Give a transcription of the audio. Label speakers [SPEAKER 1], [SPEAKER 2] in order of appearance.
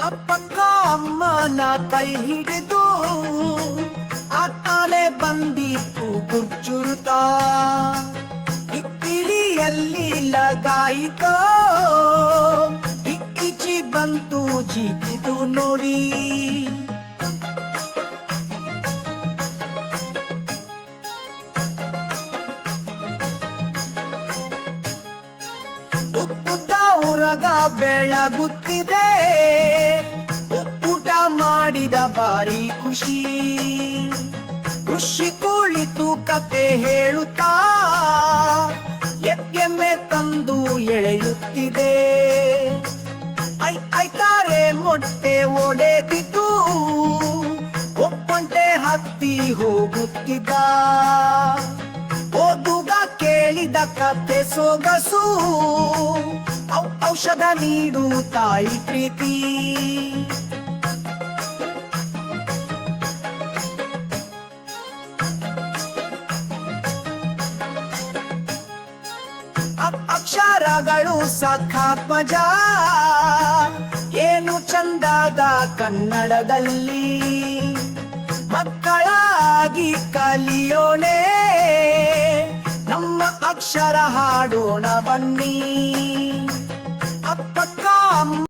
[SPEAKER 1] ಅಪ್ಪಕ್ಕ ಅಮ್ಮನ ಕೈ ಹಿಡಿದು ಆತಾಳೆ ಬಂದಿತ್ತು ಗುಜ್ಜುರುತ್ತಾ ಇಕ್ಕಿಲಿಯಲ್ಲಿ ಲಗಾಯಿಕ ಇಕ್ಕಿಚಿ ಬಂತು ಜಿಗಿದು ನೋಡಿ ಉಪ್ಪುಟ ಉರಗ ಬೆಳಗುತ್ತಿದೆ ಊಟ ಮಾಡಿದ ಬಾರಿ ಖುಷಿ ಖುಷಿ ಕುಳಿತು ಕತೆ ಹೇಳುತ್ತಾ ಎಮ್ಮೆ ತಂದು ಎಳೆಯುತ್ತಿದೆ ಐತಾರೆ ಮೊಟ್ಟೆ ಒಡೆದಿದ್ದು ಒಪ್ಪಂಟೆ ಹತ್ತಿ ಹೋಗುತ್ತಿದ್ದ ಓದುಗ ಕೇಳಿದ ಕತೆ ಸೊಗಸು ಔಷಧ ನೀಡು ತಾಯಿ ಪ್ರೀತಿ ಅಕ್ಷರಗಳು ಸಖತ್ ಮಜಾ ಏನು ಚಂದದ ಕನ್ನಡದಲ್ಲಿ ಮಕ್ಕಳಾಗಿ ಕಲಿಯೋಣೆ ನಮ್ಮ ಅಕ್ಷರ ಹಾಡೋಣ ಬನ್ನಿ ಅಪ್ಪಕ್ಕ